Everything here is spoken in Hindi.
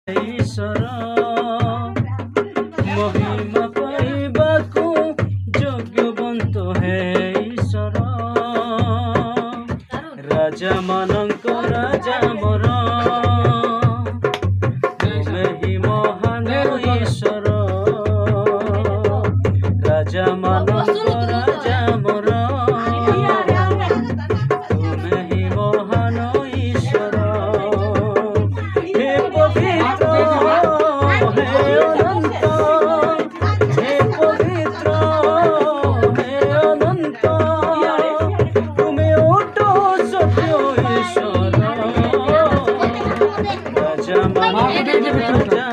ईश्वर महिमा पाइबाकू योग्यवंत है ईश्वर राजा मानक राजा मोर तुमे ही महान ईश्वर राजा मानक राजा मोर तुमे ही महान ईश्वर हे पवित्र हे अनंत हे पवित्र हे अनंत तुमे ओटो सत्य ईश्वर राजा मानक राजा